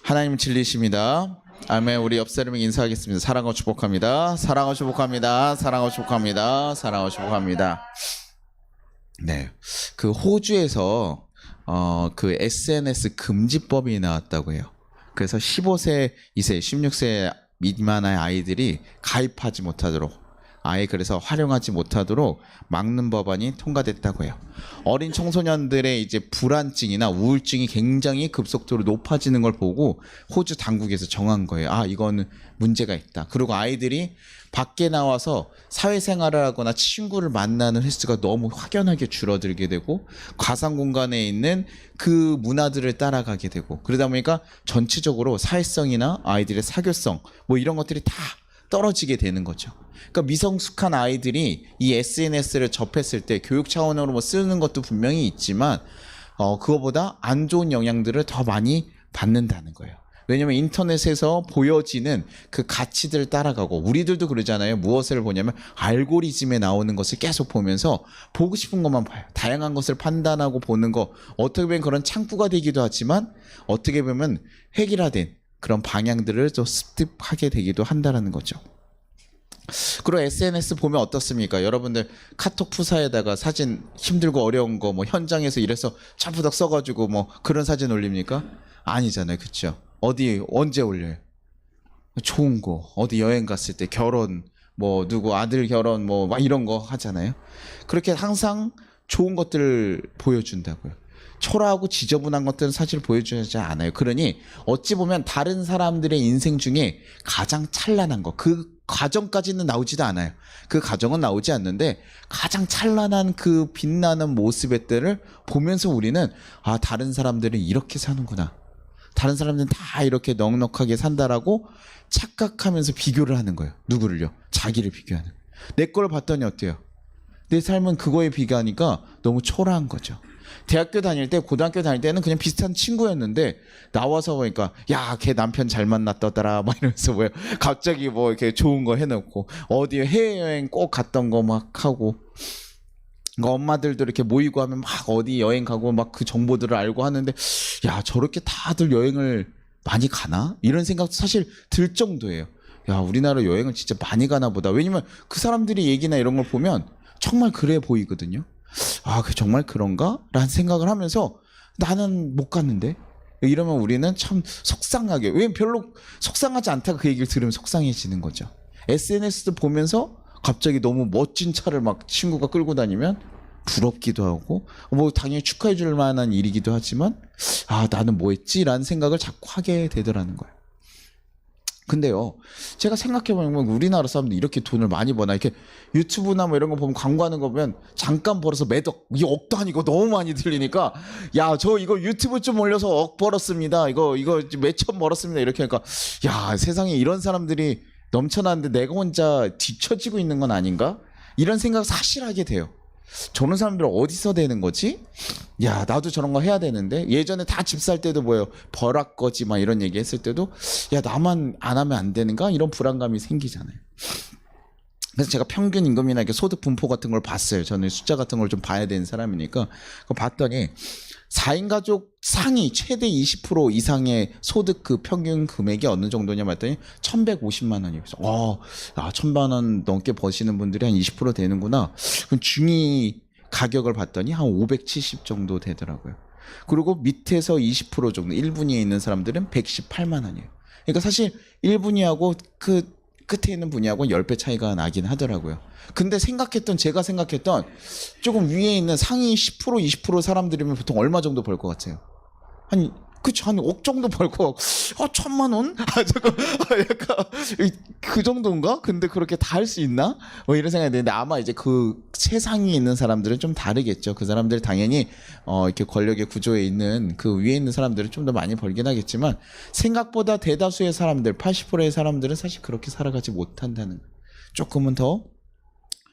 하나님 진리십니다. 아멘. 우리 옆 사람에게 인사하겠습니다. 사랑하고 축복합니다. 사랑하고 축복합니다. 사랑하고 축복합니다. 사랑하고 축복합니다. 네, 그 호주에서 그 SNS 금지법이 나왔다고 해요. 그래서 15세 이세, 16세 미만의 아이들이 가입하지 못하도록, 아예 그래서 활용하지 못하도록 막는 법안이 통과됐다고 해요. 어린 청소년들의 이제 불안증이나 우울증이 굉장히 급속도로 높아지는 걸 보고 호주 당국에서 정한 거예요. 아, 이거는 문제가 있다. 그리고 아이들이 밖에 나와서 사회생활을 하거나 친구를 만나는 횟수가 너무 확연하게 줄어들게 되고 가상 공간에 있는 그 문화들을 따라가게 되고, 그러다 보니까 전체적으로 사회성이나 아이들의 사교성 뭐 이런 것들이 다 떨어지게 되는 거죠. 그러니까 미성숙한 아이들이 이 SNS를 접했을 때 교육 차원으로 뭐 쓰는 것도 분명히 있지만 그거보다 안 좋은 영향들을 더 많이 받는다는 거예요. 왜냐면 인터넷에서 보여지는 그 가치들을 따라가고, 우리들도 그러잖아요. 무엇을 보냐면 알고리즘에 나오는 것을 계속 보면서 보고 싶은 것만 봐요. 다양한 것을 판단하고 보는 거, 어떻게 보면 그런 창구가 되기도 하지만 어떻게 보면 획일화된 그런 방향들을 또 습득하게 되기도 한다는 거죠. 그리고 SNS 보면 어떻습니까? 여러분들 카톡 푸사에다가 사진 힘들고 어려운 거 뭐 현장에서 이래서 차부닥 써가지고 뭐 그런 사진 올립니까? 아니잖아요. 그쵸? 어디 언제 올려요? 좋은 거 어디 여행 갔을 때, 결혼 뭐 누구 아들 결혼 뭐 막 이런 거 하잖아요. 그렇게 항상 좋은 것들을 보여준다고요. 초라하고 지저분한 것들은 사실 보여주지 않아요. 그러니 어찌 보면 다른 사람들의 인생 중에 가장 찬란한 거, 그 과정까지는 나오지도 않아요. 그 과정은 나오지 않는데 가장 찬란한 그 빛나는 모습들을 보면서 우리는 아, 다른 사람들은 이렇게 사는구나, 다른 사람들은 다 이렇게 넉넉하게 산다라고 착각하면서 비교를 하는 거예요. 누구를요? 자기를 비교하는. 내 걸 봤더니 어때요? 내 삶은 그거에 비교하니까 너무 초라한 거죠. 대학교 다닐 때, 고등학교 다닐 때는 그냥 비슷한 친구였는데 나와서 보니까 야, 걔 남편 잘 만났더라 막 이러면서 뭐예요, 갑자기 뭐 이렇게 좋은 거 해놓고 어디 해외여행 꼭 갔던 거 막 하고, 그러니까 엄마들도 이렇게 모이고 하면 막 어디 여행 가고 막 그 정보들을 알고 하는데, 야, 저렇게 다들 여행을 많이 가나? 이런 생각도 사실 들 정도예요. 야, 우리나라 여행을 진짜 많이 가나 보다. 왜냐면 그 사람들이 얘기나 이런 걸 보면 정말 그래 보이거든요. 아, 그 정말 그런가? 라는 생각을 하면서 나는 못 갔는데? 이러면 우리는 참 속상하게, 왜냐면 별로 속상하지 않다가 그 얘기를 들으면 속상해지는 거죠. SNS도 보면서 갑자기 너무 멋진 차를 막 친구가 끌고 다니면 부럽기도 하고, 뭐 당연히 축하해 줄 만한 일이기도 하지만 아, 나는 뭐 했지? 라는 생각을 자꾸 하게 되더라는 거예요. 근데요, 제가 생각해보면 우리나라 사람들이 이렇게 돈을 많이 버나, 이렇게 유튜브나 뭐 이런 거 보면 광고하는 거 보면 잠깐 벌어서 매덕, 이 억도 아니고 너무 많이 들리니까, 야, 저 이거 유튜브 좀 올려서 억 벌었습니다, 이거 몇천 벌었습니다, 이렇게 하니까 야, 세상에 이런 사람들이 넘쳐나는데 내가 혼자 뒤처지고 있는 건 아닌가? 이런 생각 사실 하게 돼요. 저런 사람들 어디서 되는 거지? 야, 나도 저런 거 해야 되는데. 예전에 다 집 살 때도 뭐예요, 버락거지 막 이런 얘기 했을 때도 야, 나만 안 하면 안 되는가? 이런 불안감이 생기잖아요. 그래서 제가 평균 임금이나 이렇게 소득 분포 같은 걸 봤어요. 저는 숫자 같은 걸 좀 봐야 되는 사람이니까. 그거 봤더니 4인 가족 상위 최대 20% 이상의 소득 그 평균 금액이 어느 정도냐 봤더니 1,150만 원이에요. 그래서 야, 1,000만 원 넘게 버시는 분들이 한 20% 되는구나. 그럼 중위 가격을 봤더니 한 570 정도 되더라고요. 그리고 밑에서 20% 정도 1분위에 있는 사람들은 118만 원이에요. 그러니까 사실 1분위하고 그 끝에 있는 분야하고 10배 차이가 나긴 하더라고요. 근데 제가 생각했던 조금 위에 있는 상위 10% 20% 사람들이면 보통 얼마 정도 벌 것 같아요? 한 억 정도 벌 거. 1,000만 원? 잠깐, 약간 그 정도인가? 근데 그렇게 다 할 수 있나? 뭐 이런 생각이 드는데, 아마 이제 그 최상위에 있는 사람들은 좀 다르겠죠. 그 사람들 당연히 이렇게 권력의 구조에 있는 그 위에 있는 사람들은 좀 더 많이 벌긴 하겠지만, 생각보다 대다수의 사람들, 80%의 사람들은 사실 그렇게 살아가지 못한다는, 조금은 더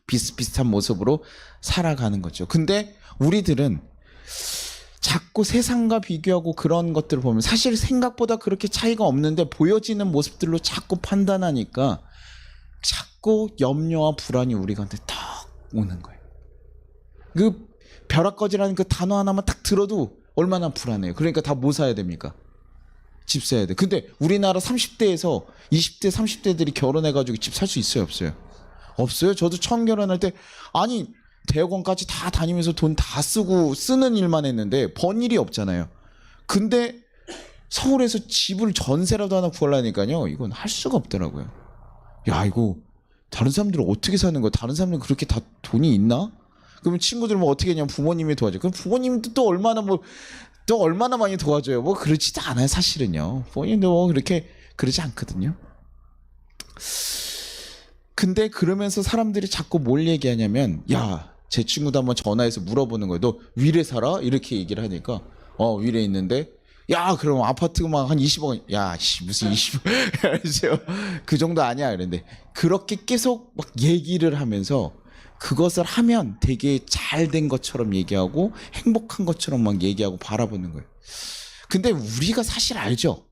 비슷비슷한 모습으로 살아가는 거죠. 근데 우리들은 자꾸 세상과 비교하고 그런 것들을 보면 사실 생각보다 그렇게 차이가 없는데 보여지는 모습들로 자꾸 판단하니까 자꾸 염려와 불안이 우리한테 탁 오는 거예요. 그 벼락거지라는 그 단어 하나만 딱 들어도 얼마나 불안해요. 그러니까 다 뭐 사야 됩니까? 집 사야 돼. 근데 우리나라 30대에서 20대, 30대들이 결혼해가지고 집 살 수 있어요, 없어요? 없어요. 저도 처음 결혼할 때 아니 대학원까지 다 다니면서 돈 다 쓰고 쓰는 일만 했는데 번 일이 없잖아요. 근데 서울에서 집을 전세라도 하나 구하려니까요, 이건 할 수가 없더라고요. 야, 이거 다른 사람들은 어떻게 사는 거야? 다른 사람들은 그렇게 다 돈이 있나? 그러면 친구들 뭐 어떻게 했냐면 부모님이 도와줘. 그럼 부모님도 또 얼마나 많이 도와줘요. 뭐 그렇지도 않아요, 사실은요. 부모님도 뭐 그렇게 그러지 않거든요. 근데 그러면서 사람들이 자꾸 뭘 얘기하냐면, 야, 제 친구도 한번 전화해서 물어보는 거예요. 너 위례 살아? 이렇게 얘기를 하니까, 위례 있는데, 야, 그럼 아파트만 한 20억, 야, 무슨 20억, 그 정도 아니야. 그런데 그렇게 계속 막 얘기를 하면서 그것을 하면 되게 잘 된 것처럼 얘기하고 행복한 것처럼 막 얘기하고 바라보는 거예요. 근데 우리가 사실 알죠?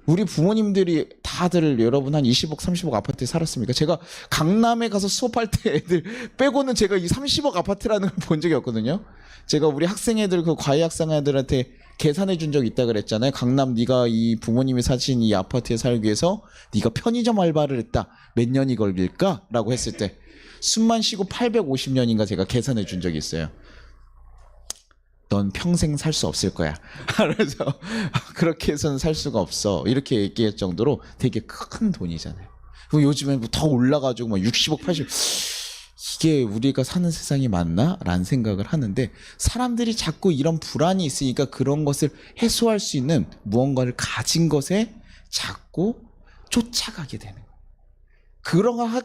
우리 부모님들이 다들 여러분 한 20억, 30억 아파트에 살았습니까? 제가 강남에 가서 수업할 때 애들 빼고는 제가 이 30억 아파트라는 걸 본 적이 없거든요. 제가 우리 학생 애들, 그 과외 학생 애들한테 계산해 준 적 있다 그랬잖아요. 강남 네가 이 부모님이 사신 이 아파트에 살기 위해서 네가 편의점 알바를 했다. 몇 년이 걸릴까? 라고 했을 때 숨만 쉬고 850년인가 제가 계산해 준 적이 있어요. 넌 평생 살 수 없을 거야. 그래서 그렇게 해서는 살 수가 없어. 이렇게 얘기할 정도로 되게 큰 돈이잖아요. 그리고 요즘엔 더 올라가지고 막 60억, 80억. 이게 우리가 사는 세상이 맞나? 라는 생각을 하는데 사람들이 자꾸 이런 불안이 있으니까 그런 것을 해소할 수 있는 무언가를 가진 것에 자꾸 쫓아가게 되는 거예요.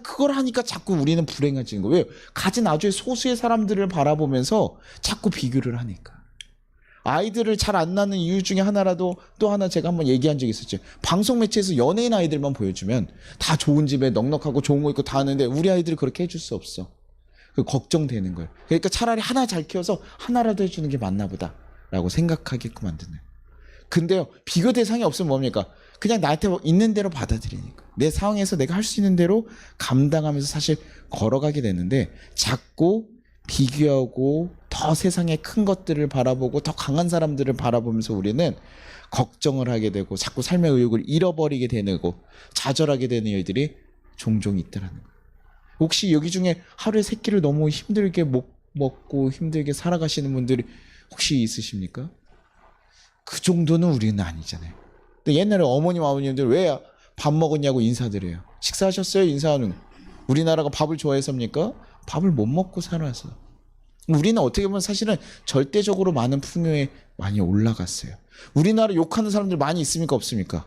그걸 하니까 자꾸 우리는 불행해지는 거예요. 왜요? 가진 아주 소수의 사람들을 바라보면서 자꾸 비교를 하니까. 아이들을 잘 안 낳는 이유 중에 하나라도 또 하나 제가 한번 얘기한 적이 있었죠. 방송 매체에서 연예인 아이들만 보여주면 다 좋은 집에 넉넉하고 좋은 거 있고 다 하는데 우리 아이들이 그렇게 해줄 수 없어. 걱정되는 거예요. 그러니까 차라리 하나 잘 키워서 하나라도 해주는 게 맞나 보다 라고 생각하게끔 만드는. 근데요, 비교 대상이 없으면 뭡니까? 그냥 나한테 있는 대로 받아들이니까. 내 상황에서 내가 할 수 있는 대로 감당하면서 사실 걸어가게 되는데 자꾸 비교하고 더 세상의 큰 것들을 바라보고 더 강한 사람들을 바라보면서 우리는 걱정을 하게 되고 자꾸 삶의 의욕을 잃어버리게 되고 좌절하게 되는 일들이 종종 있더라는 거예요. 혹시 여기 중에 하루에 3끼를 너무 힘들게 먹고 힘들게 살아가시는 분들이 혹시 있으십니까? 그 정도는 우리는 아니잖아요. 근데 옛날에 어머님 아버님들 왜 밥 먹었냐고 인사드려요. 식사하셨어요? 인사하는 거. 우리나라가 밥을 좋아해서입니까? 밥을 못 먹고 살아서. 우리는 어떻게 보면 사실은 절대적으로 많은 풍요에 많이 올라갔어요. 우리나라 욕하는 사람들 많이 있습니까? 없습니까?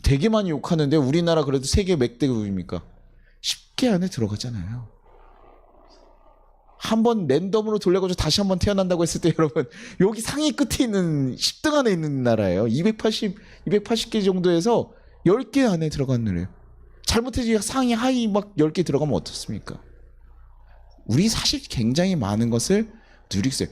되게 많이 욕하는데 우리나라 그래도 세계 몇 대국입니까? 10개 안에 들어가잖아요. 한번 랜덤으로 돌려가지고 다시 한번 태어난다고 했을 때 여러분 여기 상위 끝에 있는 10등 안에 있는 나라예요. 280개 정도에서 10개 안에 들어간 나라예요. 잘못해서 상위 하위 막 10개 들어가면 어떻습니까? 우리 사실 굉장히 많은 것을 누리고 있어요.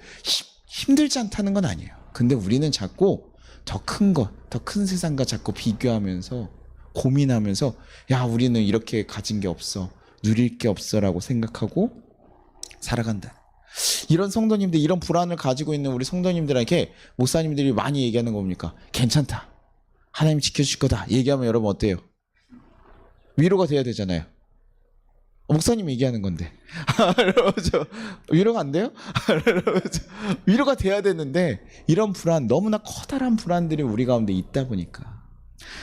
힘들지 않다는 건 아니에요. 근데 우리는 자꾸 더 큰 것, 더 큰 세상과 자꾸 비교하면서 고민하면서 야 우리는 이렇게 가진 게 없어, 누릴 게 없어라고 생각하고 살아간다. 이런 성도님들, 이런 불안을 가지고 있는 우리 성도님들에게 목사님들이 많이 얘기하는 겁니까? 괜찮다. 하나님 지켜주실 거다. 얘기하면 여러분 어때요? 위로가 돼야 되잖아요. 목사님 얘기하는 건데. 위로가 안 돼요? 위로가 돼야 되는데 이런 불안, 너무나 커다란 불안들이 우리 가운데 있다 보니까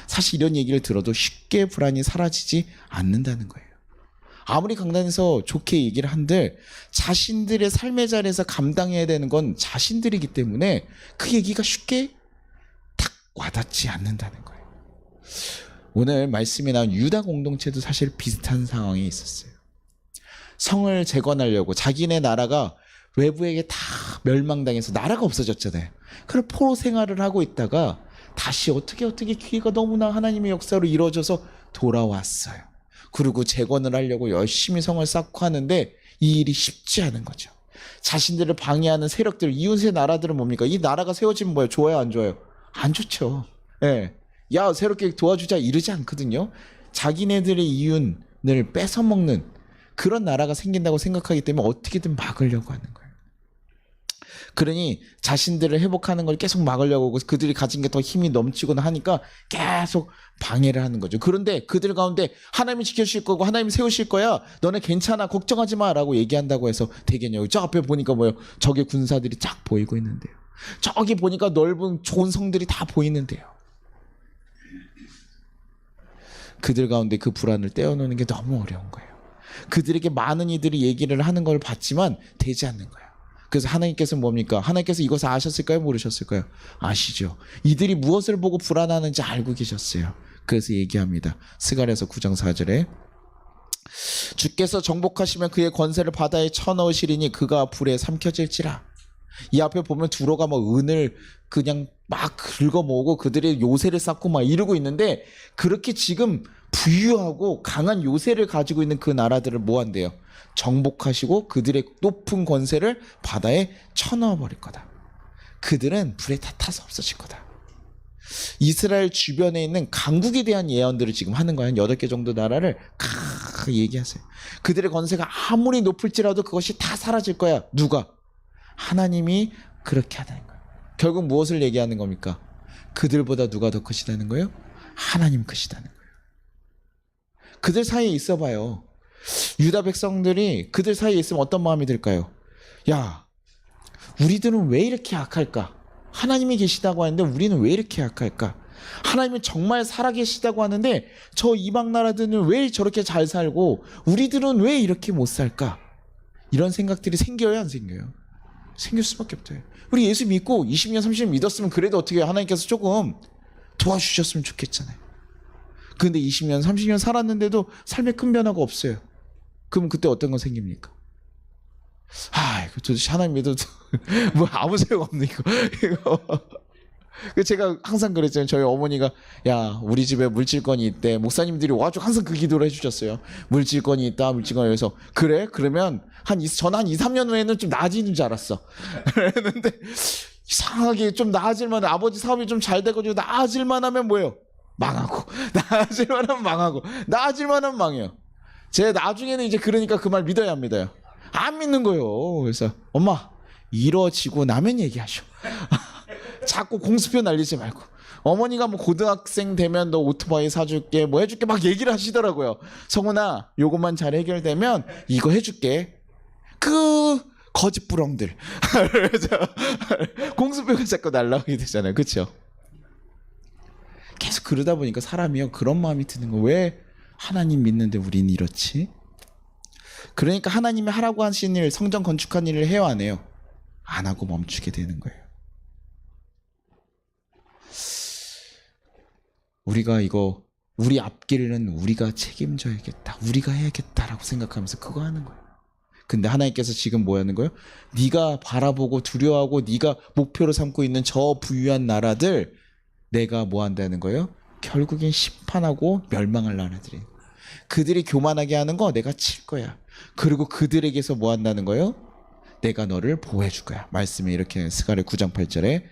사실 이런 얘기를 들어도 쉽게 불안이 사라지지 않는다는 거예요. 아무리 강단에서 좋게 얘기를 한들 자신들의 삶의 자리에서 감당해야 되는 건 자신들이기 때문에 그 얘기가 쉽게 탁 와닿지 않는다는 거예요. 오늘 말씀에 나온 유다 공동체도 사실 비슷한 상황에 있었어요. 성을 재건하려고 자기네 나라가 외부에게 다 멸망당해서 나라가 없어졌잖아요. 그래서 포로 생활을 하고 있다가 다시 어떻게 기회가 너무나 하나님의 역사로 이루어져서 돌아왔어요. 그리고 재건을 하려고 열심히 성을 쌓고 하는데 이 일이 쉽지 않은 거죠. 자신들을 방해하는 세력들, 이웃의 나라들은 뭡니까? 이 나라가 세워지면 뭐예요? 좋아요, 안 좋아요? 안 좋죠. 예. 야, 새롭게 도와주자 이러지 않거든요. 자기네들의 이윤을 뺏어먹는 그런 나라가 생긴다고 생각하기 때문에 어떻게든 막으려고 하는 거예요. 그러니 자신들을 회복하는 걸 계속 막으려고 하고 그들이 가진 게 더 힘이 넘치거나 하니까 계속 방해를 하는 거죠. 그런데 그들 가운데 하나님이 지켜주실 거고 하나님이 세우실 거야. 너네 괜찮아. 걱정하지 마. 라고 얘기한다고 해서 되겠냐고. 저 앞에 보니까 뭐예요? 적의 군사들이 쫙 보이고 있는데요. 저기 보니까 넓은 좋은 성들이 다 보이는데요. 그들 가운데 그 불안을 떼어놓는 게 너무 어려운 거예요. 그들에게 많은 이들이 얘기를 하는 걸 봤지만 되지 않는 거예요. 그래서 하나님께서 뭡니까? 하나님께서 이것을 아셨을까요? 모르셨을까요? 아시죠. 이들이 무엇을 보고 불안하는지 알고 계셨어요. 그래서 얘기합니다. 스가랴서 9장 4절에 주께서 정복하시면 그의 권세를 바다에 쳐넣으시리니 그가 불에 삼켜질지라. 이 앞에 보면 두로가 뭐 은을 그냥 막 긁어모으고 그들의 요새를 쌓고 막 이러고 있는데 그렇게 지금 부유하고 강한 요새를 가지고 있는 그 나라들을 뭐 한대요? 정복하시고 그들의 높은 권세를 바다에 쳐넣어버릴 거다. 그들은 불에 다 타서 없어질 거다. 이스라엘 주변에 있는 강국에 대한 예언들을 지금 하는 거예요. 8개 정도 나라를 얘기하세요. 그들의 권세가 아무리 높을지라도 그것이 다 사라질 거야. 누가? 하나님이 그렇게 하다는 거예요. 결국 무엇을 얘기하는 겁니까? 그들보다 누가 더 크시다는 거예요? 하나님 크시다는 거예요. 그들 사이에 있어봐요. 유다 백성들이 그들 사이에 있으면 어떤 마음이 들까요? 야, 우리들은 왜 이렇게 약할까? 하나님이 계시다고 하는데 우리는 왜 이렇게 약할까? 하나님은 정말 살아계시다고 하는데 저 이방 나라들은 왜 저렇게 잘 살고 우리들은 왜 이렇게 못 살까? 이런 생각들이 생겨요, 안 생겨요? 생길 수밖에 없대요. 우리 예수 믿고 20년, 30년 믿었으면 그래도 어떻게 하나님께서 조금 도와주셨으면 좋겠잖아요. 근데 20년, 30년 살았는데도 삶에 큰 변화가 없어요. 그럼 그때 어떤 거 생깁니까? 이거 도대체 하나님 믿어도 뭐 아무 소용 없네 이거. 제가 항상 그랬잖아요. 저희 어머니가 야 우리 집에 물질권이 있대. 목사님들이 와가지고 항상 그 기도를 해주셨어요. 물질권이 있다. 물질권이 해서 그래? 그러면 전 한 2, 3년 후에는 좀 나아지는 줄 알았어. 그랬는데 이상하게 좀 나아질만 아버지 사업이 좀 잘 돼가지고 나아질만 하면 뭐예요? 망하고 나아질만 하면 망하고 나아질만 하면 망해요. 제 나중에는 이제 그러니까 그 말 믿어야 합니다요. 안 믿는 거예요. 그래서 엄마 이뤄지고 나면 얘기하셔. 자꾸 공수표 날리지 말고. 어머니가 뭐 고등학생 되면 너 오토바이 사줄게 뭐 해줄게 막 얘기를 하시더라고요. 성훈아 요것만 잘 해결되면 이거 해줄게. 그 거짓부렁들. 공수표가 자꾸 날라오게 되잖아요. 그렇죠? 계속 그러다 보니까 사람이요 그런 마음이 드는 거예요. 왜 하나님 믿는데 우린 이렇지? 그러니까 하나님이 하라고 하신 일, 성전 건축한 일을 해요 안 해요? 안 하고 멈추게 되는 거예요. 우리가 이거 우리 앞길은 우리가 책임져야겠다. 우리가 해야겠다라고 생각하면서 그거 하는 거예요. 근데 하나님께서 지금 뭐 하는 거예요? 네가 바라보고 두려워하고 네가 목표로 삼고 있는 저 부유한 나라들 내가 뭐 한다는 거예요? 결국엔 심판하고 멸망할 나라들이. 그들이 교만하게 하는 거 내가 칠 거야. 그리고 그들에게서 뭐 한다는 거예요? 내가 너를 보호해 줄 거야. 말씀이 이렇게 스가랴 9장 8절에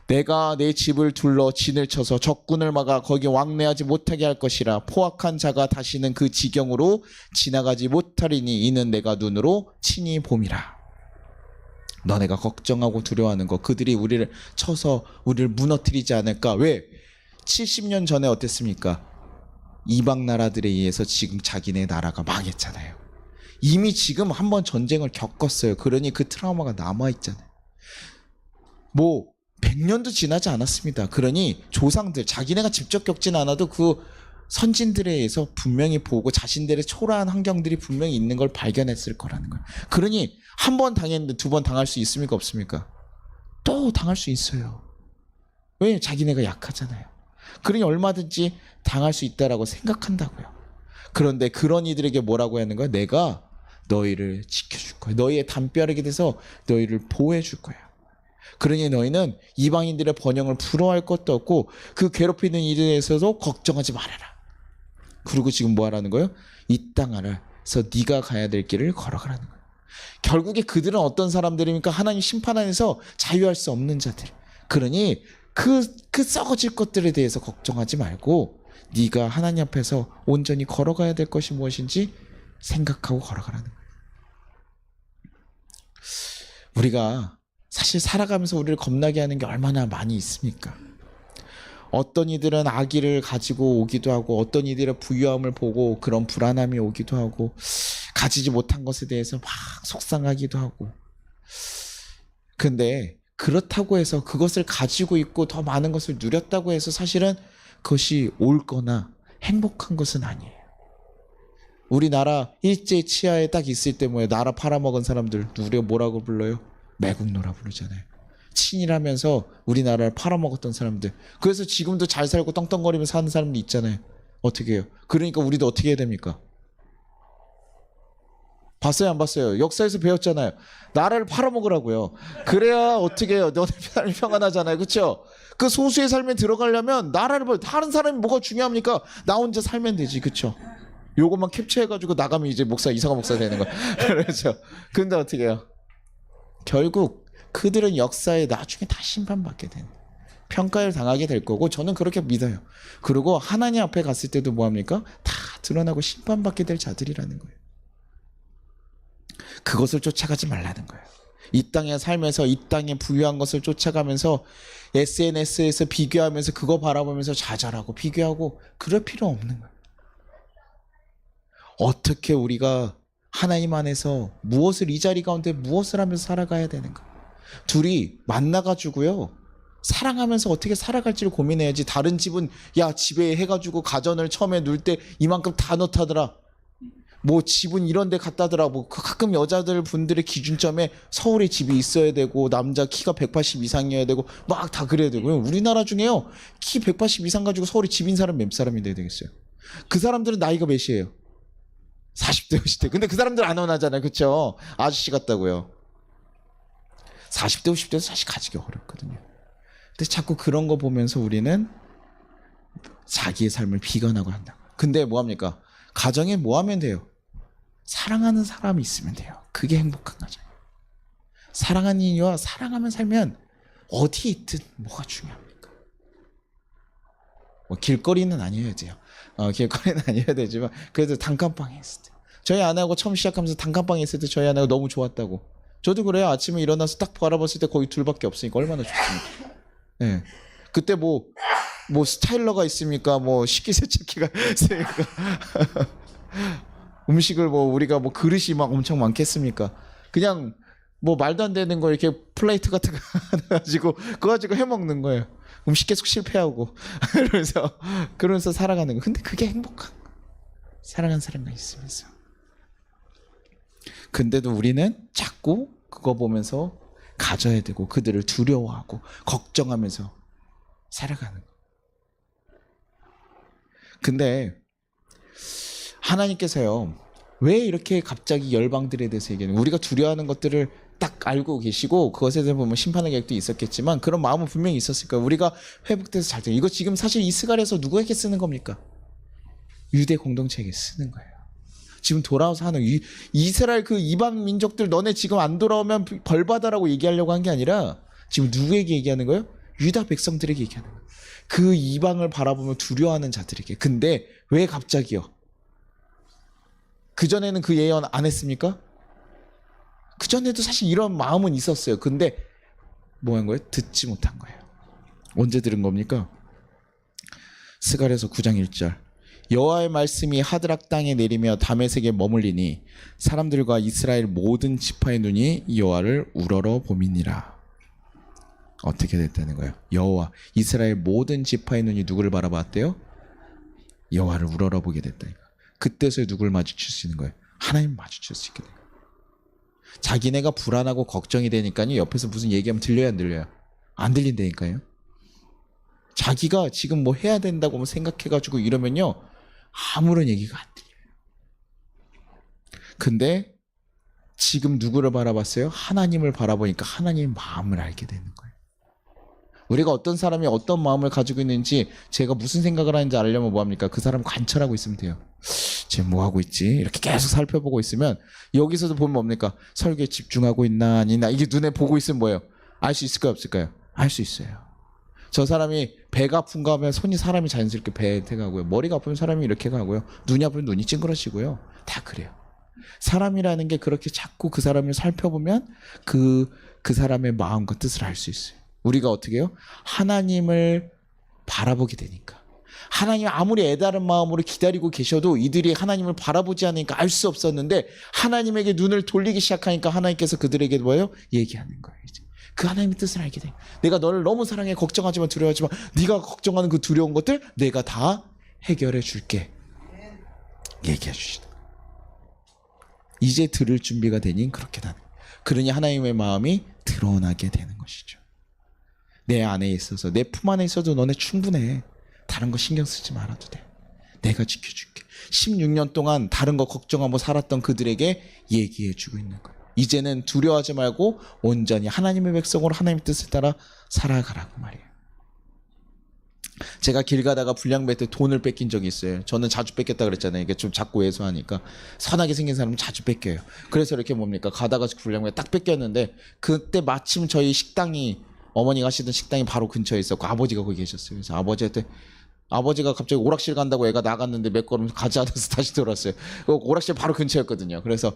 내가 내 집을 둘러 진을 쳐서 적군을 막아 거기 왕래하지 못하게 할 것이라. 포악한 자가 다시는 그 지경으로 지나가지 못하리니 이는 내가 눈으로 친히 봄이라. 너네가 걱정하고 두려워하는 거 그들이 우리를 쳐서 우리를 무너뜨리지 않을까? 왜? 70년 전에 어땠습니까? 이방 나라들에 의해서 지금 자기네 나라가 망했잖아요. 이미 지금 한번 전쟁을 겪었어요. 그러니 그 트라우마가 남아있잖아요. 뭐 100년도 지나지 않았습니다. 그러니 조상들 자기네가 직접 겪진 않아도 그 선진들에 의해서 분명히 보고 자신들의 초라한 환경들이 분명히 있는 걸 발견했을 거라는 거예요. 그러니 한 번 당했는데 2번 당할 수 있습니까? 없습니까? 또 당할 수 있어요. 왜? 자기네가 약하잖아요. 그러니 얼마든지 당할 수 있다라고 생각한다고요. 그런데 그런 이들에게 뭐라고 하는 거야? 내가 너희를 지켜줄 거야. 너희의 담벼락이 돼서 너희를 보호해 줄 거야. 그러니 너희는 이방인들의 번영을 부러워할 것도 없고 그 괴롭히는 일에 대해서도 걱정하지 말아라. 그리고 지금 뭐 하라는 거예요? 이 땅 안에서 네가 가야 될 길을 걸어가라는 거예요. 결국에 그들은 어떤 사람들입니까? 하나님 심판 안에서 자유할 수 없는 자들. 그러니 그 썩어질 것들에 대해서 걱정하지 말고 네가 하나님 앞에서 온전히 걸어가야 될 것이 무엇인지 생각하고 걸어가라는 거예요. 우리가 사실 살아가면서 우리를 겁나게 하는 게 얼마나 많이 있습니까? 어떤 이들은 아기를 가지고 오기도 하고, 어떤 이들의 부유함을 보고 그런 불안함이 오기도 하고, 가지지 못한 것에 대해서 막 속상하기도 하고. 근데 그렇다고 해서 그것을 가지고 있고 더 많은 것을 누렸다고 해서 사실은 그것이 옳거나 행복한 것은 아니에요. 우리나라 일제 치하에 딱 있을 때 뭐예요? 나라 팔아먹은 사람들 우리가 뭐라고 불러요? 매국노라 부르잖아요. 친일하면서 우리나라를 팔아먹었던 사람들. 그래서 지금도 잘 살고 떵떵거리면서 사는 사람도 있잖아요. 어떻게 해요? 그러니까 우리도 어떻게 해야 됩니까? 봤어요, 안 봤어요? 역사에서 배웠잖아요. 나라를 팔아먹으라고요. 그래야 어떻게 해요? 너네 삶이 평안하잖아요. 그렇죠? 그 소수의 삶에 들어가려면 나라를 다른 사람이 뭐가 중요합니까? 나 혼자 살면 되지. 그렇죠? 요것만 캡처해가지고 나가면 이제 목사, 이사가 목사 되는 거야. 그렇죠? 근데 어떻게 해요? 결국 그들은 역사에 나중에 다 심판받게 되는, 평가를 당하게 될 거고, 저는 그렇게 믿어요. 그리고 하나님 앞에 갔을 때도 뭐합니까? 다 드러나고 심판받게 될 자들이라는 거예요. 그것을 쫓아가지 말라는 거예요. 이 땅에 살면서 이 땅에 부유한 것을 쫓아가면서 SNS에서 비교하면서 그거 바라보면서 좌절하고 비교하고 그럴 필요 없는 거예요. 어떻게 우리가 하나님 안에서 무엇을, 이 자리 가운데 무엇을 하면서 살아가야 되는가. 둘이 만나가지고요, 사랑하면서 어떻게 살아갈지를 고민해야지. 다른 집은 야 집에 해가지고 가전을 처음에 넣을 때 이만큼 다 넣다더라, 뭐 집은 이런 데 갖다더라, 뭐 가끔 여자들 분들의 기준점에 서울에 집이 있어야 되고 남자 키가 180 이상이어야 되고 막 다 그래야 되고요. 우리나라 중에요 키 180 이상 가지고 서울에 집인 사람 몇 사람이 돼야 되겠어요? 그 사람들은 나이가 몇이에요? 40대 50대. 근데 그 사람들 안 원하잖아요. 그렇죠? 아저씨 같다고요. 40대 50대도 사실 가지기 어렵거든요. 근데 자꾸 그런 거 보면서 우리는 자기의 삶을 비관하고 한다. 근데 뭐합니까? 가정에 뭐 하면 돼요? 사랑하는 사람이 있으면 돼요. 그게 행복한 가정이에요. 사랑하는 이와 사랑하면 살면 어디에 있든 뭐가 중요합니까? 뭐 길거리는 아니어야 돼요. 길거리는 아니어야 되지만 그래도 단칸방에 있을 때, 저희 아내하고 처음 시작하면서 단칸방에 있을 때 저희 아내가 너무 좋았다고. 저도 그래요. 아침에 일어나서 딱 바라봤을 때 거기 둘밖에 없으니까 얼마나 좋습니까? 네. 그때 뭐 스타일러가 있습니까? 뭐 식기세척기가 있으니까 음식을 뭐 우리가 뭐 그릇이 막 엄청 많겠습니까? 그냥 뭐 말도 안 되는 거 이렇게 플레이트 같은 거 가지고 그거 가지고 해 먹는 거예요. 음식 계속 실패하고 그러면서 살아가는 거. 근데 그게 행복한 거. 사랑하는 사람과 있으면서. 근데도 우리는 자꾸 그거 보면서 가져야 되고 그들을 두려워하고 걱정하면서 살아가는 거. 근데 하나님께서요, 왜 이렇게 갑자기 열방들에 대해서 얘기하는, 우리가 두려워하는 것들을 딱 알고 계시고 그것에 대해 보면 심판의 계획도 있었겠지만 그런 마음은 분명히 있었을 거예요. 우리가 회복돼서 잘 되고. 이거 지금 사실 이스라엘에서 누구에게 쓰는 겁니까? 유대 공동체에게 쓰는 거예요. 지금 돌아와서 하는 이스라엘 그 이방 민족들, 너네 지금 안 돌아오면 벌 받아라고 얘기하려고 한 게 아니라 지금 누구에게 얘기하는 거예요? 유다 백성들에게 얘기하는 거예요. 그 이방을 바라보며 두려워하는 자들에게. 근데 왜 갑자기요? 그전에는 그 예언 안 했습니까? 그전에도 사실 이런 마음은 있었어요. 근데 뭐 한 거예요? 듣지 못한 거예요. 언제 들은 겁니까? 스가랴서 9장 1절. 여호와의 말씀이 하드락 땅에 내리며 다메섹에 머물리니 사람들과 이스라엘 모든 지파의 눈이 여호와를 우러러 봄이니라. 어떻게 됐다는 거예요? 여호와, 이스라엘 모든 지파의 눈이 누구를 바라봤대요? 여호와를 우러러 보게 됐다니까. 그때서야 누구를 마주칠 수 있는 거예요? 하나님 마주칠 수 있게 돼요. 자기네가 불안하고 걱정이 되니까요, 옆에서 무슨 얘기하면 들려요, 안 들려요? 안 들린다니까요. 자기가 지금 뭐 해야 된다고 생각해가지고 이러면요, 아무런 얘기가 안 들려요. 근데 지금 누구를 바라봤어요? 하나님을 바라보니까 하나님의 마음을 알게 되는 거예요. 우리가 어떤 사람이 어떤 마음을 가지고 있는지, 제가 무슨 생각을 하는지 알려면 뭐합니까? 그 사람 관찰하고 있으면 돼요. 쟤 뭐하고 있지? 이렇게 계속 살펴보고 있으면, 여기서도 보면 뭡니까? 설교에 집중하고 있나 아니나, 이게 눈에 보고 있으면 뭐예요? 알 수 있을까요, 없을까요? 알 수 있어요. 저 사람이 배가 아픈가 하면 손이, 사람이 자연스럽게 배에 가고요. 머리가 아프면 사람이 이렇게 가고요. 눈이 아프면 눈이 찡그러지고요. 다 그래요. 사람이라는 게 그렇게 자꾸 그 사람을 살펴보면 그 사람의 마음과 뜻을 알 수 있어요. 우리가 어떻게 해요? 하나님을 바라보게 되니까. 하나님 아무리 애다른 마음으로 기다리고 계셔도 이들이 하나님을 바라보지 않으니까 알 수 없었는데 하나님에게 눈을 돌리기 시작하니까 하나님께서 그들에게 뭐예요? 얘기하는 거예요. 이제 그 하나님의 뜻을 알게 돼. 내가 너를 너무 사랑해. 걱정하지만 두려워하지만 네가 걱정하는 그 두려운 것들 내가 다 해결해 줄게. 얘기해 주시다. 이제 들을 준비가 되니 그렇게 되는. 그러니 하나님의 마음이 드러나게 되는 것이죠. 내 안에 있어서 내 품 안에 있어도 너네 충분해. 다른 거 신경 쓰지 말아도 돼. 내가 지켜줄게. 16년 동안 다른 거 걱정하고 살았던 그들에게 얘기해주고 있는 거예요. 이제는 두려워하지 말고 온전히 하나님의 백성으로 하나님의 뜻을 따라 살아가라고 말이에요. 제가 길 가다가 불량배 때 돈을 뺏긴 적이 있어요. 저는 자주 뺏겼다 그랬잖아요. 이게 좀 자꾸 왜소하니까. 선하게 생긴 사람은 자주 뺏겨요. 그래서 이렇게 뭡니까? 가다가 불량배 딱 뺏겼는데 그때 마침 저희 식당이 어머니가 하시던 식당이 바로 근처에 있었고 아버지가 거기 계셨어요. 그래서 아버지한테 아버지가 갑자기 오락실 간다고 애가 나갔는데 몇 걸음 가지 않아서 다시 돌아왔어요. 오락실 바로 근처였거든요. 그래서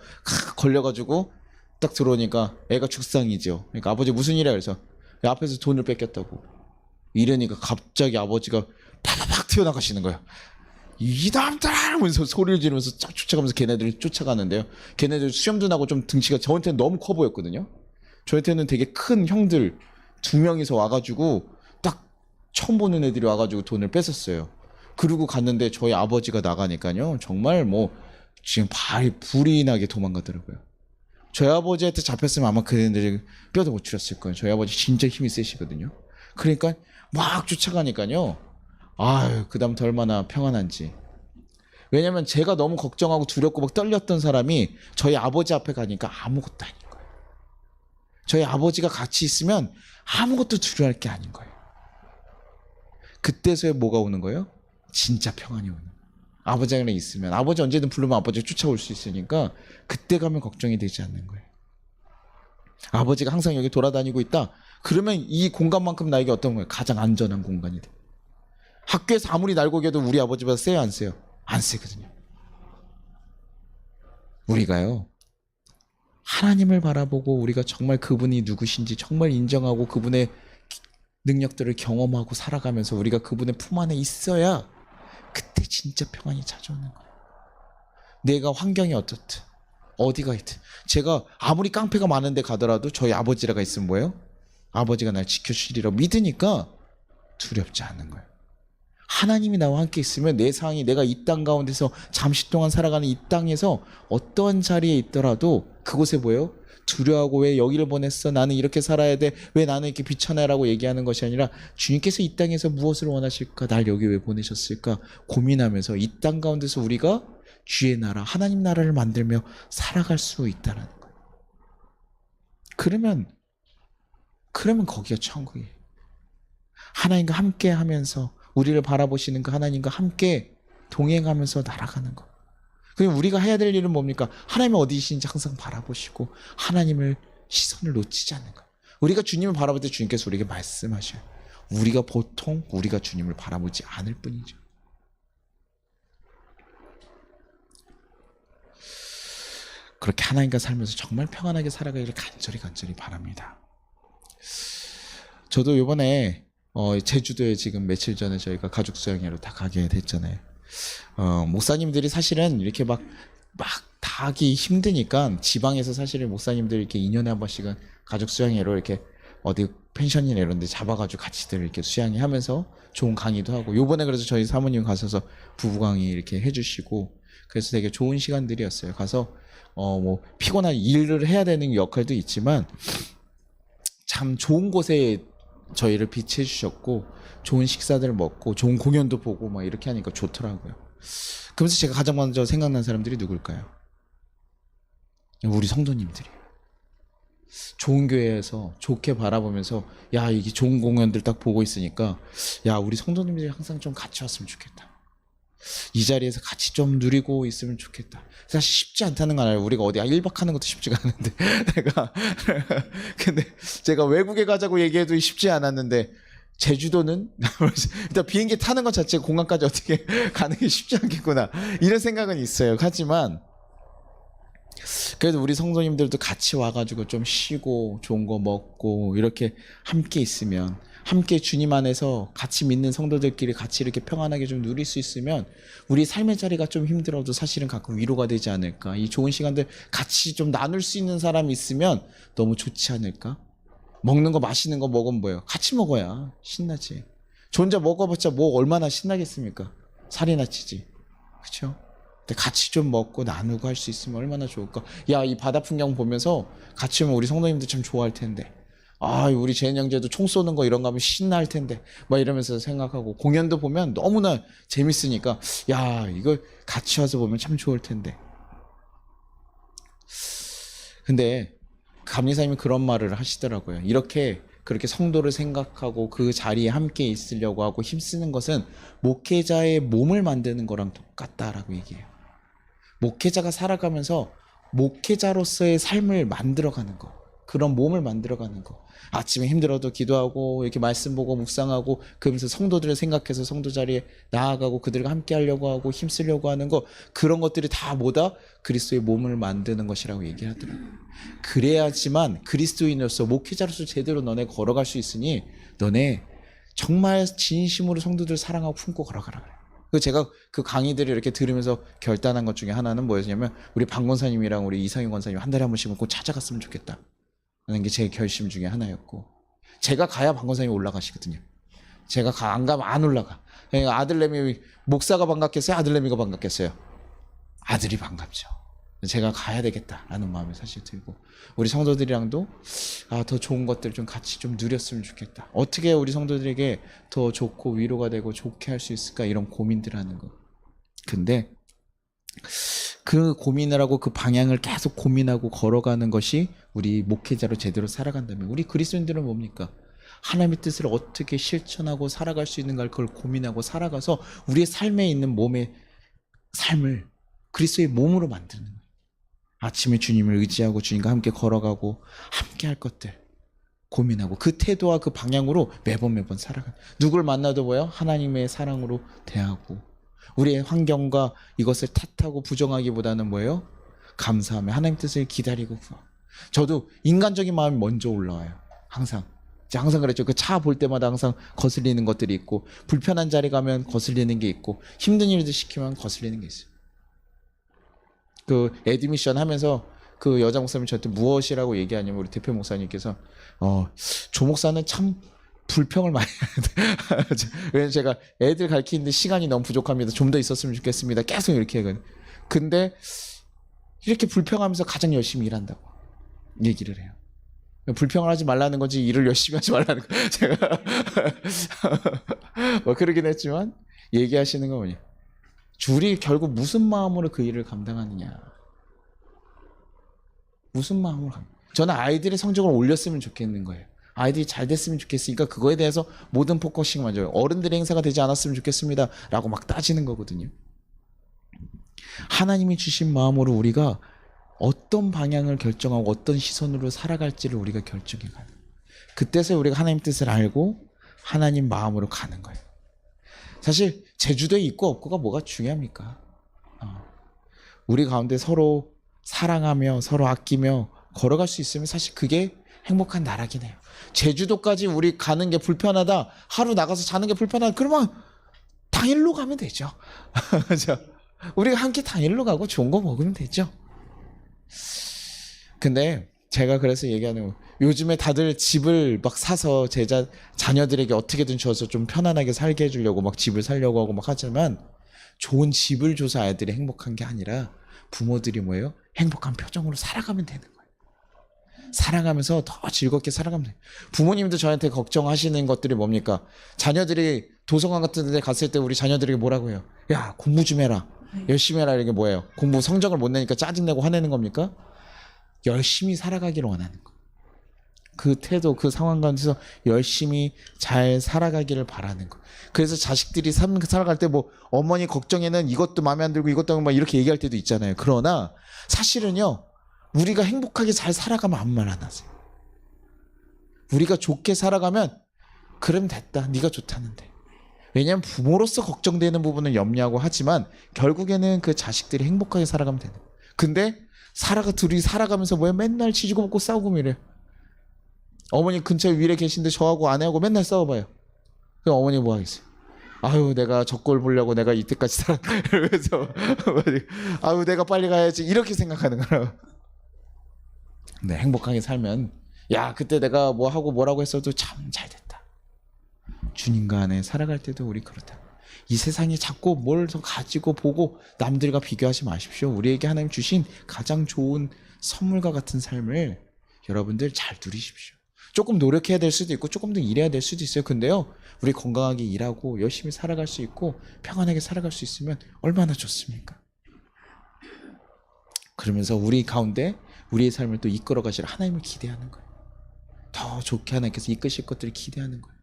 걸려가지고 딱 들어오니까 애가 죽상이죠. 그러니까 아버지 무슨 일이야? 그래서 앞에서 돈을 뺏겼다고. 이러니까 갑자기 아버지가 파파팍 튀어나가시는 거예요. 이놈들 하면서 소리를 지르면서 쫙 쫓아가면서 걔네들이 쫓아가는데요. 걔네들 수염도 나고 좀 등치가 저한테는 너무 커 보였거든요. 저한테는 되게 큰 형들 2명이서 와가지고 딱 처음 보는 애들이 와가지고 돈을 뺏었어요. 그리고 갔는데 저희 아버지가 나가니까요. 정말 뭐 지금 불이 나게 도망가더라고요. 저희 아버지한테 잡혔으면 아마 그애들이 뼈도 못 추렸을 거예요. 저희 아버지 진짜 힘이 세시거든요. 그러니까 막 쫓아가니까요. 아유, 그다음부터 얼마나 평안한지. 왜냐면 제가 너무 걱정하고 두렵고 막 떨렸던 사람이 저희 아버지 앞에 가니까 아무것도 아닌 거예요. 저희 아버지가 같이 있으면 아무것도 두려워할 게 아닌 거예요. 그때서야 뭐가 오는 거예요? 진짜 평안이 오는 거예요. 아버지랑 있으면 아버지 언제든 부르면 아버지가 쫓아올 수 있으니까 그때 가면 걱정이 되지 않는 거예요. 아버지가 항상 여기 돌아다니고 있다. 그러면 이 공간만큼 나에게 어떤 거예요? 가장 안전한 공간이 돼. 학교에서 아무리 날고 겨도 우리 아버지보다 세요, 안 세요? 안 세거든요. 우리가요. 하나님을 바라보고 우리가 정말 그분이 누구신지 정말 인정하고 그분의 능력들을 경험하고 살아가면서 우리가 그분의 품 안에 있어야 그때 진짜 평안이 찾아오는 거예요. 내가 환경이 어떻든 어디가 있든 제가 아무리 깡패가 많은데 가더라도 저희 아버지라가 있으면 뭐예요? 아버지가 날 지켜주시리라 믿으니까 두렵지 않는 거예요. 하나님이 나와 함께 있으면 내 상황이 내가 이 땅 가운데서 잠시 동안 살아가는 이 땅에서 어떠한 자리에 있더라도 그곳에 뭐예요? 두려워하고 왜 여기를 보냈어? 나는 이렇게 살아야 돼. 왜 나는 이렇게 비천해라고 얘기하는 것이 아니라 주님께서 이 땅에서 무엇을 원하실까? 날 여기 왜 보내셨을까? 고민하면서 이 땅 가운데서 우리가 주의 나라, 하나님 나라를 만들며 살아갈 수 있다는 거예요. 그러면 거기가 천국이에요. 하나님과 함께 하면서 우리를 바라보시는 그 하나님과 함께 동행하면서 날아가는 것. 그럼 우리가 해야 될 일은 뭡니까? 하나님이 어디 계신지 항상 바라보시고 하나님을 시선을 놓치지 않는 것. 우리가 주님을 바라볼 때 주님께서 우리에게 말씀하셔요. 우리가 주님을 바라보지 않을 뿐이죠. 그렇게 하나님과 살면서 정말 평안하게 살아가기를 간절히 바랍니다. 저도 이번에 제주도에 지금 며칠 전에 저희가 가족 수양회로 다 가게 됐잖아요. 목사님들이 사실은 이렇게 막 다 하기 힘드니까 지방에서 사실은 목사님들이 이렇게 2년에 한 번씩은 가족 수양회로 이렇게 어디 펜션이나 이런 데 잡아가지고 같이들 이렇게 수양회 하면서 좋은 강의도 하고 요번에 그래서 저희 사모님 가셔서 부부 강의 이렇게 해주시고 그래서 되게 좋은 시간들이었어요. 가서 뭐 피곤한 일을 해야 되는 역할도 있지만 참 좋은 곳에 저희를 비치해 주셨고 좋은 식사들을 먹고 좋은 공연도 보고 막 이렇게 하니까 좋더라고요. 그러면서 제가 가장 먼저 생각난 사람들이 누굴까요? 우리 성도님들이에요. 좋은 교회에서 좋게 바라보면서 야 이게 좋은 공연들 딱 보고 있으니까 야 우리 성도님들이 항상 좀 같이 왔으면 좋겠다. 이 자리에서 같이 좀 누리고 있으면 좋겠다. 사실 쉽지 않다는 건 알아요. 우리가 어디 1박 하는 것도 쉽지가 않은데 근데 제가 외국에 가자고 얘기해도 쉽지 않았는데 제주도는 일단 비행기 타는 것 자체가 공항까지 어떻게 가는 게 쉽지 않겠구나 이런 생각은 있어요. 하지만 그래도 우리 성도님들도 같이 와가지고 좀 쉬고 좋은 거 먹고 이렇게 함께 있으면, 함께 주님 안에서 같이 믿는 성도들끼리 같이 이렇게 평안하게 좀 누릴 수 있으면 우리 삶의 자리가 좀 힘들어도 사실은 가끔 위로가 되지 않을까. 이 좋은 시간들 같이 좀 나눌 수 있는 사람이 있으면 너무 좋지 않을까. 먹는 거 맛있는 거 먹으면 뭐예요? 같이 먹어야 신나지. 저 혼자 먹어봤자 뭐 얼마나 신나겠습니까? 살이나 찌지. 그렇죠? 근데 같이 좀 먹고 나누고 할 수 있으면 얼마나 좋을까. 야, 이 바다 풍경 보면서 같이 오면 우리 성도님들 참 좋아할 텐데, 아, 우리 재현 형제도 총 쏘는 거 이런 거 하면 신날 텐데 막 이러면서 생각하고, 공연도 보면 너무나 재밌으니까 야, 이거 같이 와서 보면 참 좋을 텐데. 근데 감리사님이 그런 말을 하시더라고요. 이렇게 그렇게 성도를 생각하고 그 자리에 함께 있으려고 하고 힘쓰는 것은 목회자의 몸을 만드는 거랑 똑같다라고 얘기해요. 목회자가 살아가면서 목회자로서의 삶을 만들어가는 거, 그런 몸을 만들어가는 거. 아침에 힘들어도 기도하고 이렇게 말씀 보고 묵상하고 그러면서 성도들을 생각해서 성도 자리에 나아가고 그들과 함께 하려고 하고 힘쓰려고 하는 거, 그런 것들이 다 뭐다? 그리스도의 몸을 만드는 것이라고 얘기하더라고요. 그래야지만 그리스도인으로서 목회자로서 제대로 너네 걸어갈 수 있으니 너네 정말 진심으로 성도들 사랑하고 품고 걸어가라 그래요. 그 제가 그 강의들을 이렇게 들으면서 결단한 것 중에 하나는 뭐였냐면, 우리 박 권사님이랑 우리 이상윤 권사님 한 달에 한 번씩은 꼭 찾아갔으면 좋겠다 하는 게 제 결심 중에 하나였고, 제가 가야 박 권사님이 올라가시거든요. 제가 안 가면 안 올라가. 그러니까 아들내미, 목사가 반갑겠어요? 아들내미가 반갑겠어요? 아들이 반갑죠. 제가 가야 되겠다라는 마음이 사실 들고, 우리 성도들이랑도 더 좋은 것들 좀 같이 좀 누렸으면 좋겠다. 어떻게 우리 성도들에게 더 좋고 위로가 되고 좋게 할 수 있을까, 이런 고민들 하는 거. 근데 그 고민을 하고 그 방향을 계속 고민하고 걸어가는 것이 우리 목회자로 제대로 살아간다면, 우리 그리스도인들은 뭡니까? 하나님의 뜻을 어떻게 실천하고 살아갈 수 있는가를 그걸 고민하고 살아가서 우리의 삶에 있는 몸의 삶을 그리스도의 몸으로 만드는 거예요. 아침에 주님을 의지하고 주님과 함께 걸어가고 함께 할 것들 고민하고 그 태도와 그 방향으로 매번 살아가. 누굴 만나도 뭐예요? 하나님의 사랑으로 대하고, 우리의 환경과 이것을 탓하고 부정하기보다는 뭐예요? 감사하며 하나님 뜻을 기다리고. 저도 인간적인 마음이 먼저 올라와요. 항상 그랬죠. 그 차 볼 때마다 항상 거슬리는 것들이 있고, 불편한 자리 가면 거슬리는 게 있고, 힘든 일들 시키면 거슬리는 게 있어요. 그 에드미션 하면서 그 여자 목사님 저한테 무엇이라고 얘기하냐면, 우리 대표 목사님께서 조 목사는 참 불평을 많이 하는데 왜냐면 제가 애들 가르치는데 시간이 너무 부족합니다. 좀 더 있었으면 좋겠습니다. 계속 이렇게 해요. 근데 이렇게 불평하면서 가장 열심히 일한다고 얘기를 해요. 불평을 하지 말라는 거지 일을 열심히 하지 말라는 거. 제가 뭐 그러긴 했지만 얘기하시는 건 뭐냐, 둘이 결국 무슨 마음으로 그 일을 감당하느냐, 무슨 마음으로 저는 아이들의 성적을 올렸으면 좋겠는 거예요. 아이들이 잘 됐으면 좋겠으니까 그거에 대해서 모든 포커싱 맞아요. 어른들의 행사가 되지 않았으면 좋겠습니다 라고 막 따지는 거거든요. 하나님이 주신 마음으로 우리가 어떤 방향을 결정하고 어떤 시선으로 살아갈지를 우리가 결정해 가요. 그때서 우리가 하나님 뜻을 알고 하나님 마음으로 가는 거예요. 사실 제주도에 있고 없고가 뭐가 중요합니까? 우리 가운데 서로 사랑하며 서로 아끼며 걸어갈 수 있으면 사실 그게 행복한 나라긴 해요. 제주도까지 우리 가는 게 불편하다, 하루 나가서 자는 게 불편하다, 그러면 당일로 가면 되죠. 우리가 함께 당일로 가고 좋은 거 먹으면 되죠. 근데 제가 그래서 얘기하는 거, 요즘에 다들 집을 막 사서 자녀들에게 어떻게든 줘서 좀 편안하게 살게 해주려고 막 집을 살려고 하고 막 하지만, 좋은 집을 줘서 아이들이 행복한 게 아니라 부모들이 뭐예요? 행복한 표정으로 살아가면 되는 거예요. 사랑하면서 더 즐겁게 살아가면 돼요. 부모님도 저한테 걱정하시는 것들이 뭡니까? 자녀들이 도서관 같은 데 갔을 때 우리 자녀들에게 뭐라고 해요? 야, 공부 좀 해라, 열심히 해라. 이게 뭐예요? 공부 성적을 못 내니까 짜증내고 화내는 겁니까? 열심히 살아가기를 원하는 거. 그 태도, 그 상황 가운데서 열심히 잘 살아가기를 바라는 거. 그래서 자식들이 살아갈 때 뭐 어머니 걱정에는 이것도 마음에 안 들고 이것도 막 이렇게 얘기할 때도 있잖아요. 그러나 사실은요, 우리가 행복하게 잘 살아가면 아무 말 안 하세요. 우리가 좋게 살아가면 그럼 됐다, 네가 좋다는데. 왜냐하면 부모로서 걱정되는 부분을 염려하고 하지만 결국에는 그 자식들이 행복하게 살아가면 되는 거예요. 근데 둘이 살아가면서 뭐야 맨날 지지고 볶고 싸우고 이래. 어머니 근처에 위에 계신데 저하고 아내하고 맨날 싸워봐요. 그럼 어머니 뭐 하겠어요? 아유 내가 저 꼴 보려고 내가 이때까지 살았 이러면서 아유 내가 빨리 가야지 이렇게 생각하는 거예요. 네, 행복하게 살면 야 그때 내가 뭐 하고 뭐라고 했어도 참 잘 됐다. 주님과 안에 살아갈 때도 우리 그렇다. 이 세상에 자꾸 뭘 더 가지고 보고 남들과 비교하지 마십시오. 우리에게 하나님 주신 가장 좋은 선물과 같은 삶을 여러분들 잘 누리십시오. 조금 노력해야 될 수도 있고 조금 더 일해야 될 수도 있어요. 근데요 우리 건강하게 일하고 열심히 살아갈 수 있고 평안하게 살아갈 수 있으면 얼마나 좋습니까? 그러면서 우리 가운데 우리의 삶을 또 이끌어 가실 하나님을 기대하는 거예요. 더 좋게 하나님께서 이끄실 것들을 기대하는 거예요.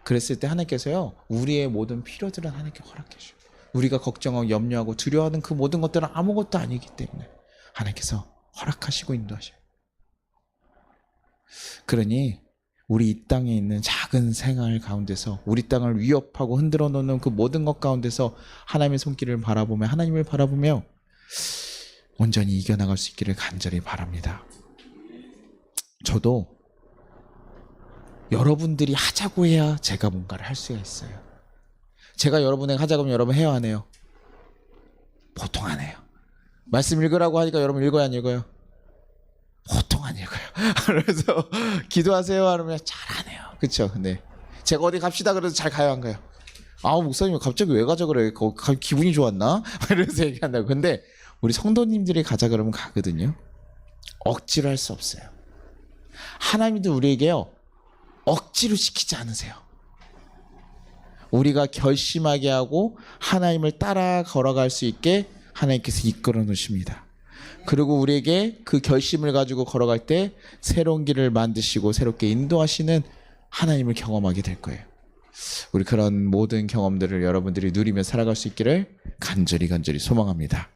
그랬을 때 하나님께서요 우리의 모든 필요들은 하나님께 허락해 주셔요. 우리가 걱정하고 염려하고 두려워하는 그 모든 것들은 아무것도 아니기 때문에 하나님께서 허락하시고 인도하셔요. 그러니 우리 이 땅에 있는 작은 생활 가운데서 우리 땅을 위협하고 흔들어 놓는 그 모든 것 가운데서 하나님의 손길을 바라보며 하나님을 바라보며 온전히 이겨나갈 수 있기를 간절히 바랍니다. 저도 여러분들이 하자고 해야 제가 뭔가를 할 수가 있어요. 제가 여러분에게 하자고 하면 여러분 해요 안 해요? 보통 안 해요. 말씀 읽으라고 하니까 여러분 읽어요 안 읽어요? 보통 안 읽어요. 그래서 기도하세요 하면 잘 안 해요. 그렇죠? 근데 제가 어디 갑시다 그래도 잘 가요 안 가요? 아 목사님 갑자기 왜 가자 그래? 기분이 좋았나? 이러면서 얘기한다고. 근데 우리 성도님들이 가자 그러면 가거든요. 억지로 할 수 없어요. 하나님도 우리에게요 억지로 시키지 않으세요. 우리가 결심하게 하고 하나님을 따라 걸어갈 수 있게 하나님께서 이끌어 놓으십니다. 그리고 우리에게 그 결심을 가지고 걸어갈 때 새로운 길을 만드시고 새롭게 인도하시는 하나님을 경험하게 될 거예요. 우리 그런 모든 경험들을 여러분들이 누리며 살아갈 수 있기를 간절히 소망합니다.